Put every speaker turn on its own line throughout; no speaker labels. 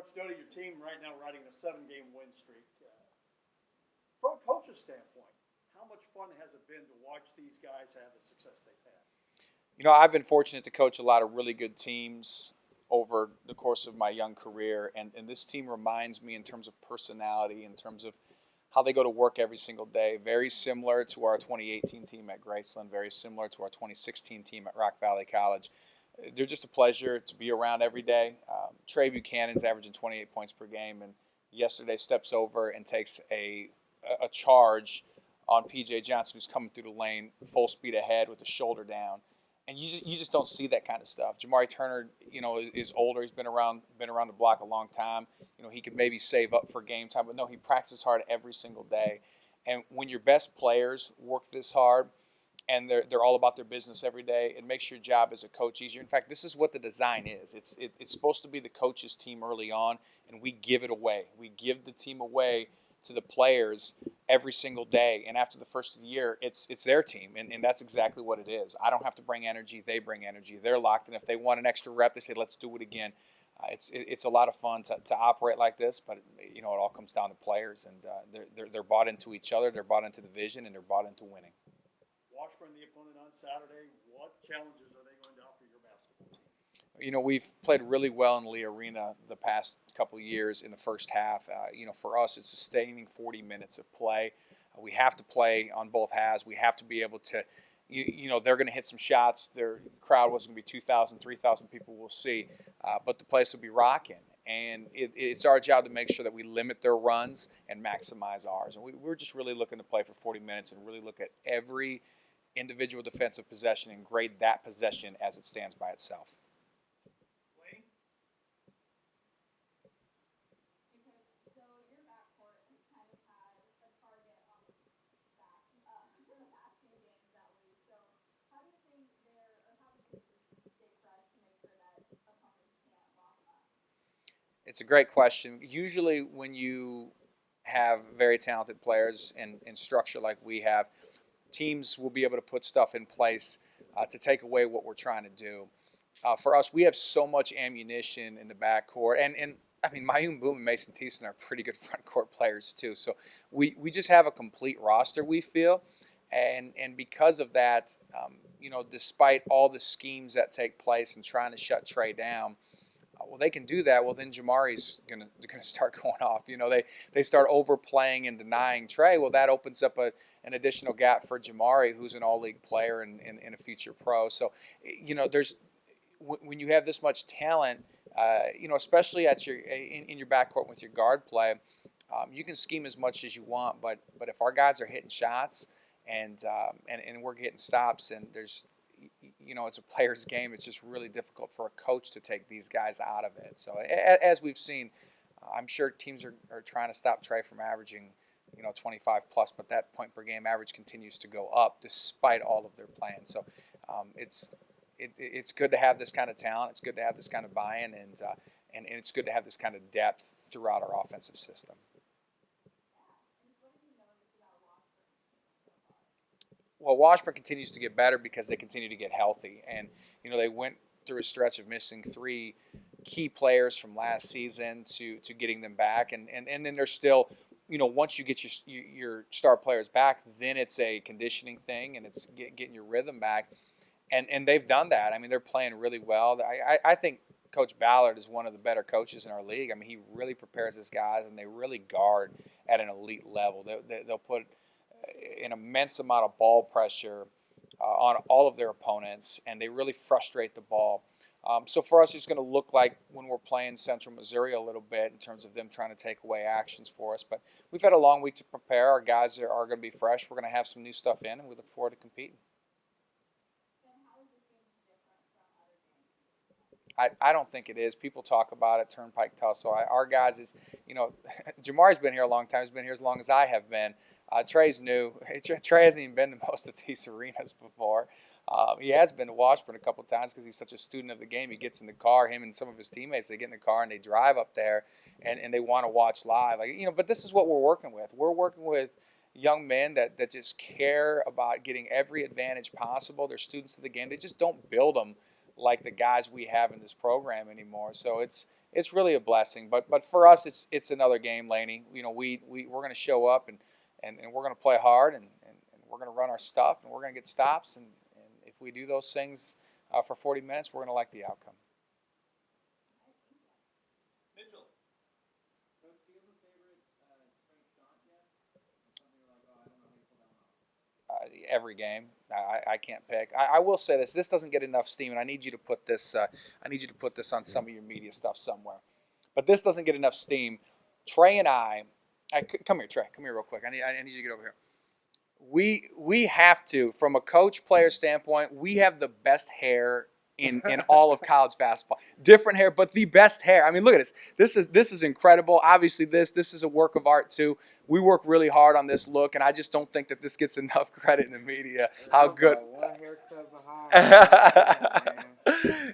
Coach Doty, your team right now riding a 7-game win streak. From a coach's standpoint, how much fun has it been to watch these guys have the success they've had?
I've been fortunate to coach a lot of really good teams over the course of my young career, and this team reminds me in terms of personality, in terms of how they go to work every single day. Very similar to our 2018 team at Graceland, very similar to our 2016 team at Rock Valley College. They're just a pleasure to be around every day. Trey Buchanan's averaging 28 points per game, and yesterday steps over and takes a charge on PJ Johnson, who's coming through the lane full speed ahead with the shoulder down. And you just don't see that kind of stuff. Jumah'Ri Turner, is older. He's been around the block a long time. He could maybe save up for game time, but no, he practices hard every single day. And when your best players work this hard and they're all about their business every day, it makes your job as a coach easier. In fact, this is what the design is. It's supposed to be the coach's team early on, and we give it away. We give the team away to the players every single day, and after the first of the year, it's their team, and that's exactly what it is. I don't have to bring energy; they bring energy. They're locked, and if they want an extra rep, they say, "Let's do it again." It's a lot of fun to operate like this, but it all comes down to players, and they're bought into each other, they're bought into the vision, and they're bought into winning.
Washburn, the opponent on Saturday. What challenges are they going to offer your basketball team?
We've played really well in Lee Arena the past couple of years in the first half. For us, it's sustaining 40 minutes of play. We have to play on both halves. We have to be able to, they're going to hit some shots. Their crowd wasn't going to be 2,000, 3,000 people, we'll see. But the place will be rocking. And it's our job to make sure that we limit their runs and maximize ours. And we're just really looking to play for 40 minutes and really look at every individual defensive possession and grade that possession as it stands by itself. It's a great question. Usually, when you have very talented players in structure like we have, teams will be able to put stuff in place to take away what we're trying to do. For us, we have so much ammunition in the backcourt, and I mean, Mayum Boom and Mason Thiessen are pretty good front court players too. So we just have a complete roster, we feel, and because of that, despite all the schemes that take place and trying to shut Trey down. Well, they can do that. Well, then Jumah'Ri's gonna start going off. They start overplaying and denying Trey. Well, that opens up an additional gap for Jumah'Ri, who's an all-league player and a future pro. So, there's when you have this much talent, especially at in your backcourt with your guard play, you can scheme as much as you want. But if our guys are hitting shots and we're getting stops, and there's it's a player's game. It's just really difficult for a coach to take these guys out of it. So as we've seen, I'm sure teams are trying to stop Trey from averaging, 25 plus, but that point per game average continues to go up despite all of their plans. So it's good to have this kind of talent. It's good to have this kind of buy-in, and it's good to have this kind of depth throughout our offensive system. Well, Washburn continues to get better because they continue to get healthy, and they went through a stretch of missing 3 key players from last season to getting them back, and then there's still, once you get your star players back, then it's a conditioning thing, and it's getting your rhythm back, and they've done that. I mean, they're playing really well. I think Coach Ballard is one of the better coaches in our league. I mean, he really prepares his guys, and they really guard at an elite level. They'll put an immense amount of ball pressure on all of their opponents, and they really frustrate the ball. So for us, it's going to look like when we're playing Central Missouri a little bit in terms of them trying to take away actions for us. But we've had a long week to prepare. Our guys are going to be fresh. We're going to have some new stuff in, and we look forward to competing. I don't think it is. People talk about it, Turnpike Tussle. Our guys is, Jumah'Ri's been here a long time. He's been here as long as I have been. Trey's new. Trey hasn't even been to most of these arenas before. He has been to Washburn a couple of times because he's such a student of the game. He gets in the car, him and some of his teammates, they get in the car and they drive up there and they want to watch live. But this is what we're working with. We're working with young men that just care about getting every advantage possible. They're students of the game. They just don't build them like the guys we have in this program anymore. So it's it's really a blessing. But for us, it's another game, Laney. You know, we're going to show up and we're going to play hard and we're going to run our stuff and we're going to get stops and if we do those things for 40 minutes, we're going to like the outcome.
Mitchell.
Coach, do you have a favorite straight shot yet? Something you're like, oh, I don't know how you pull that one off.
Every game, I can't pick. I will say this: this doesn't get enough steam, and I need you to put this. I need you to put this on some of your media stuff somewhere. But this doesn't get enough steam. Trey and come here, Trey. Come here real quick. I need you to get over here. We have to, from a coach player standpoint, we have the best hair in all of college basketball. Different hair, but the best hair. I mean, look at this. This is incredible. Obviously, this is a work of art too. We work really hard on this look, and I just don't think that this gets enough credit in the media. How good.
One haircut behind.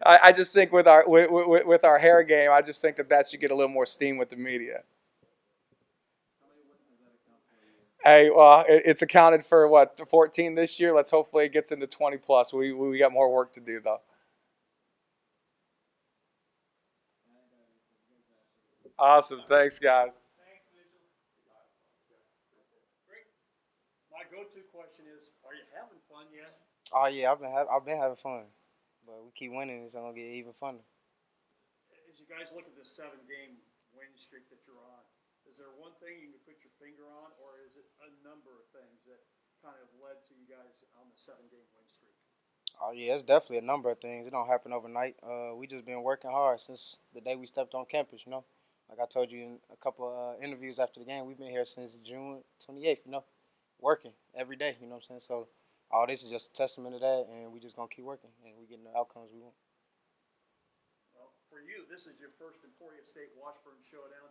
I just think with our hair game, I just think that should get a little more steam with the media. Hey, it's accounted for what 14 this year. Let's hopefully it gets into 20 plus. We got more work to do though. Awesome, thanks guys.
Thanks, Mitchell. Great. My go-to question is, are you having fun yet?
Oh yeah, I've been having fun, but we keep winning, it's gonna get even funner.
As you guys look at this 7-game win streak that you're on, is there one thing you can put your finger on, or is it a number of things that kind of led to you guys on the 7-game win streak?
Oh yeah, it's definitely a number of things. It don't happen overnight. We just been working hard since the day we stepped on campus. You know, like I told you in a couple of interviews after the game, we've been here since June 28th. You know, working every day. You know what I'm saying? So all this is just a testament to that, and we just gonna keep working, and we getting the outcomes we want.
Well, for you, this is your first Emporia State Washburn showdown.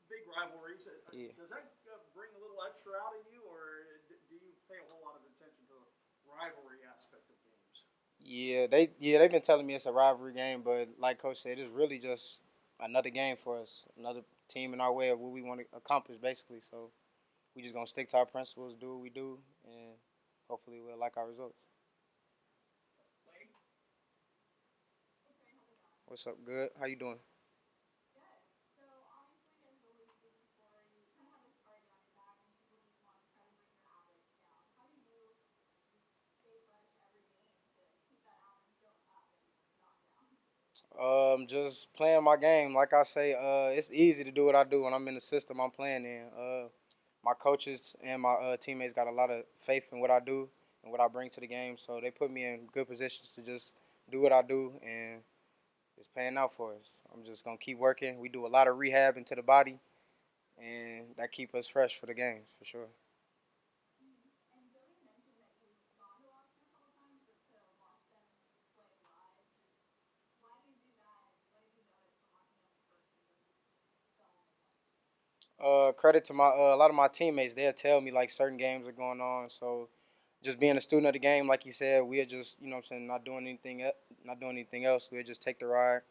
Big rivalries.
Yeah.
Does that bring a little extra out in you, or do you pay a whole lot of attention to the rivalry aspect of games?
They've been telling me it's a rivalry game, but like Coach said, it's really just another game for us, another team in our way of what we want to accomplish, basically. So we just gonna stick to our principles, do what we do, and hopefully we'll like our results.
Lane?
What's up? Good. How you doing? Just playing my game. Like I say, it's easy to do what I do when I'm in the system I'm playing in. My coaches and my teammates got a lot of faith in what I do and what I bring to the game, so they put me in good positions to just do what I do, and it's paying out for us. I'm just gonna keep working. We do a lot of rehab into the body, and that keep us fresh for the games for sure.
And Doty mentioned that you've gone to Washington a couple times, but to watch them play live, just why do you do that, and what have you noticed from watching them in person versus just film and like?
Credit to my a lot of my teammates. They'll tell me like certain games are going on. So just being a student of the game, like you said, we're just what I'm saying, not doing anything else. We'll just take the ride.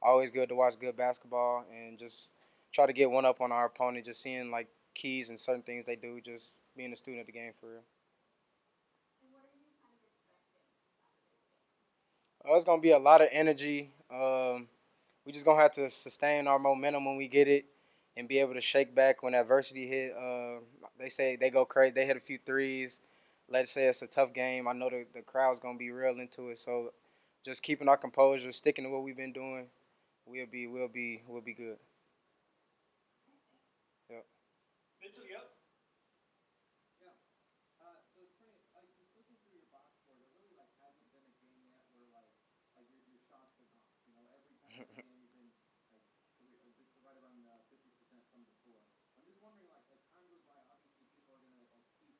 Always good to watch good basketball and just try to get one up on our opponent. Just seeing like keys and certain things they do. Just being a student of the game for real.
And what are you kind of expecting for Saturday's game?
It's gonna be a lot of energy. We just gonna have to sustain our momentum when we get it, and be able to shake back when adversity hit. They say they go crazy. They hit a few threes. Let's say it's a tough game. I know the crowd's gonna be real into it. So, just keeping our composure, sticking to what we've been doing, we'll be good. Yep.
Mitchell, yep.
Yeah. So Trey, like just looking through your box score, there really like hasn't been a game yet where like your shots are gone. You know, every time you game you've been like just right around 50% from the floor. I'm just wondering like as time goes by, obviously people are gonna like keep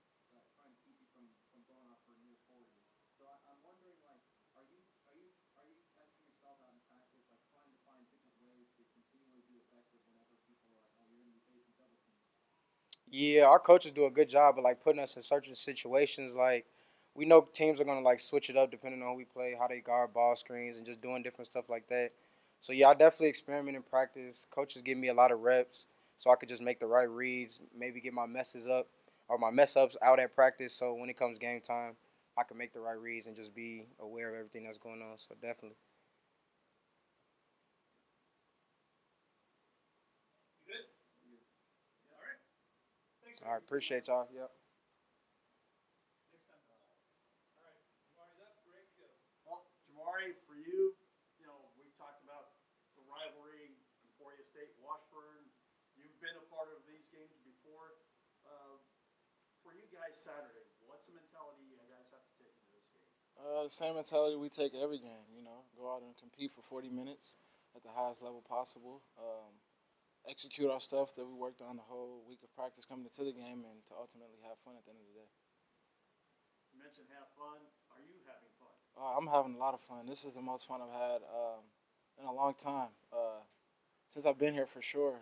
trying to keep you from going off for near 40. So I'm wondering like are you testing yourself out in practice, like trying to find different ways to continually be effective whenever people are like, oh, you're gonna be facing double teams?
Yeah, our coaches do a good job of like putting us in certain situations. Like we know teams are gonna like switch it up depending on who we play, how they guard ball screens, and just doing different stuff like that. So yeah, I definitely experiment in practice. Coaches give me a lot of reps, so I could just make the right reads, maybe get my messes up or my mess ups out at practice. So when it comes game time, I can make the right reads and just be aware of everything that's going on. So definitely. All right, appreciate y'all. Yep.
Well, Jumah'Ri, for you, you know, we've talked about the rivalry, Emporia State, Washburn. You've been a part of these games before. Uh, for you guys Saturday, what's the mentality you guys have to take into this game?
The same mentality we take every game. Go out and compete for 40 minutes at the highest level possible. Execute our stuff that we worked on the whole week of practice coming into the game, and to ultimately have fun at the end of the day.
You mentioned have fun. Are you having fun?
I'm having a lot of fun. This is the most fun I've had in a long time. Since I've been here for sure,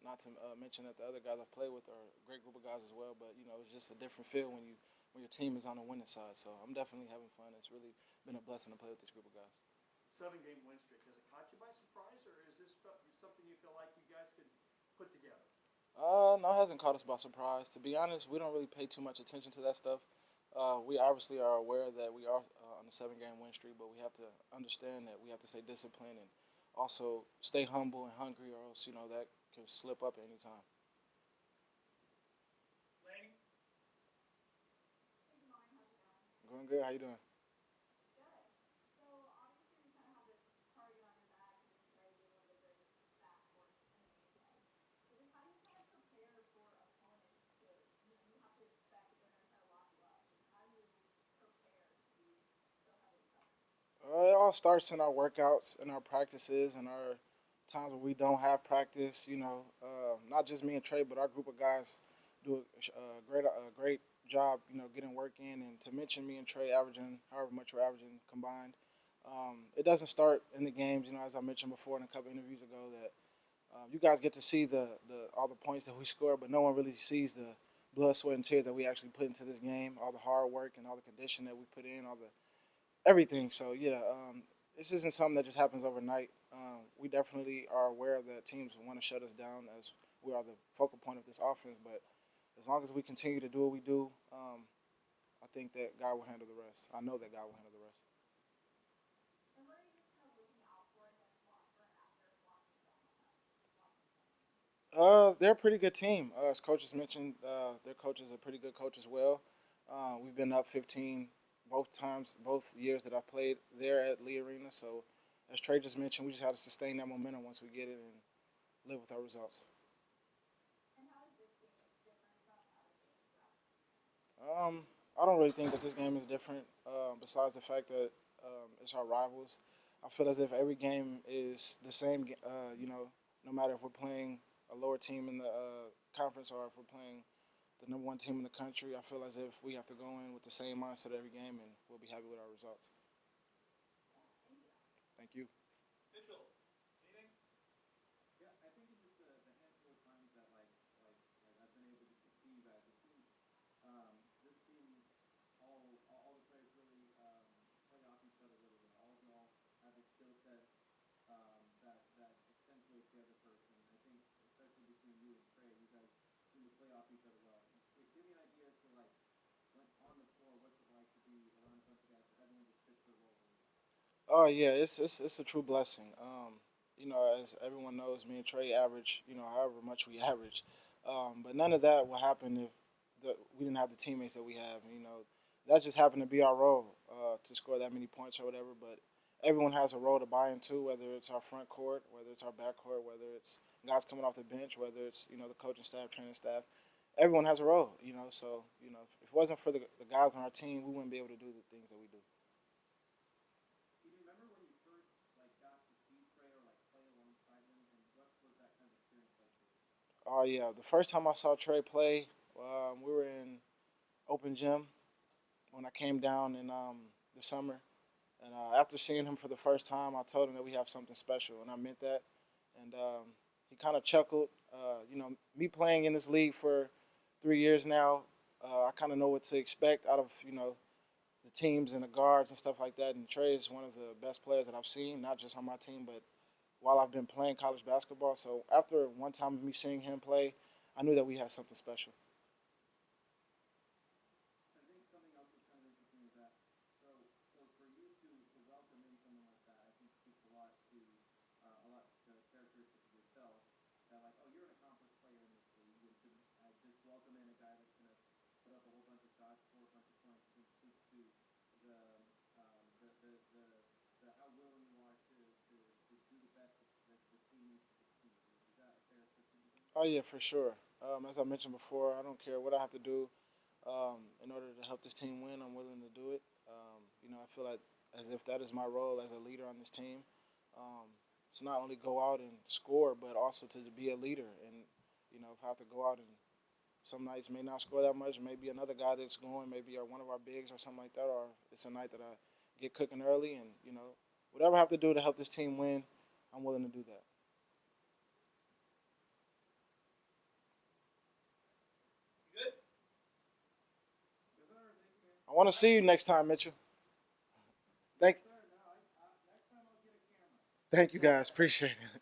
not to mention that the other guys I've played with are a great group of guys as well. But it's just a different feel when your team is on the winning side. So I'm definitely having fun. It's really been a blessing to play with this group of guys.
7 game win streak, has it caught you by surprise, or is this something you feel like you guys could put together?
No, it hasn't caught us by surprise. To be honest, we don't really pay too much attention to that stuff. We obviously are aware that we are on a 7 game win streak, but we have to understand that we have to stay disciplined and also stay humble and hungry, or else that can slip up at any time.
Laney?
Hey, good morning. How's it going?
Going good. How you doing?
Good. So obviously you kind of have this target on your back, you and Trey being one of the greatest backcourts in the game. So just how do you kind of prepare for opponents to, you have to expect that they're going to try to lock you up. So how do you prepare to be so heavily covered?
It all starts in our workouts, in our practices, and our times where we don't have practice. Not just me and Trey, but our group of guys do a great job. Getting work in, and to mention me and Trey averaging however much we're averaging combined. It doesn't start in the games. As I mentioned before in a couple interviews ago, that you guys get to see the all the points that we score, but no one really sees the blood, sweat, and tears that we actually put into this game, all the hard work and all the condition that we put in, all the everything. So yeah, this isn't something that just happens overnight. We definitely are aware that teams want to shut us down as we are the focal point of this offense. But as long as we continue to do what we do, I think that God will handle the rest. I know that God will handle the rest.
And what are you just kind of looking out for against Washburn after watching film on them? Watching film on them?
They're a pretty good team. As coaches mentioned, their coach is a pretty good coach as well. We've been up 15 both years that I played there at Lee Arena. So, as Trey just mentioned, we just have to sustain that momentum once we get it and live with our results.
And how is this game different from other games throughout the season?
I don't really think that this game is different, besides the fact that it's our rivals. I feel as if every game is the same. No matter if we're playing a lower team in the conference or if we're playing the number one team in the country, I feel as if we have to go in with the same mindset every game, and we'll be happy with our results.
Yeah, thank you.
Thank you.
Mitchell, anything?
Yeah, I think in just the handful of times that like I've been able to see you guys, it seems this team all the players really play off each other really well. All of y'all have a skill set that accentuates the other person. I think especially between you and Trey, you guys seem to play off each other well. Just give me an idea as to like when on the floor, what's it like to be around a bunch of guys where everyone just fits their role really well.
Oh yeah, it's a true blessing. As everyone knows, me and Trey average, however much we average, but none of that would happen if we didn't have the teammates that we have. That just happened to be our role to score that many points or whatever. But everyone has a role to buy into, whether it's our front court, whether it's our back court, whether it's guys coming off the bench, whether it's the coaching staff, training staff. Everyone has a role. So if it wasn't for the guys on our team, we wouldn't be able to do the things that we do.
Do you remember when you first like got to see Trey or like play alongside him, and what was that kind of experience like for you?
Oh yeah, the first time I saw Trey play, we were in open gym when I came down in the summer, and after seeing him for the first time, I told him that we have something special, and I meant that. And he kind of chuckled. Me playing in this league for 3 years now, I kind of know what to expect out of the teams and the guards and stuff like that. And Trey is one of the best players that I've seen, not just on my team, but while I've been playing college basketball. So after one time of me seeing him play, I knew that we had something special.
I think something else that's kind of interesting is that so for you to welcome in someone like that, I think speaks a lot to characteristics of yourself. That like, oh, you're an accomplished player in this league, and to this welcoming a guy that's gonna put up a whole bunch of shots, score a bunch of points. I think speaks to the how willing you are to do the best that the team needs to succeed. Is that a fair assessment?
Oh yeah, for sure. As I mentioned before, I don't care what I have to do in order to help this team win. I'm willing to do it. I feel like as if that is my role as a leader on this team. Um, to not only go out and score, but also to be a leader. And if I have to go out and some nights may not score that much, maybe another guy that's going, maybe one of our bigs or something like that, or it's a night that I get cooking early, and whatever I have to do to help this team win, I'm willing to do that.
Good.
I want to see you next time, Mitchell. Thank you guys. Appreciate it.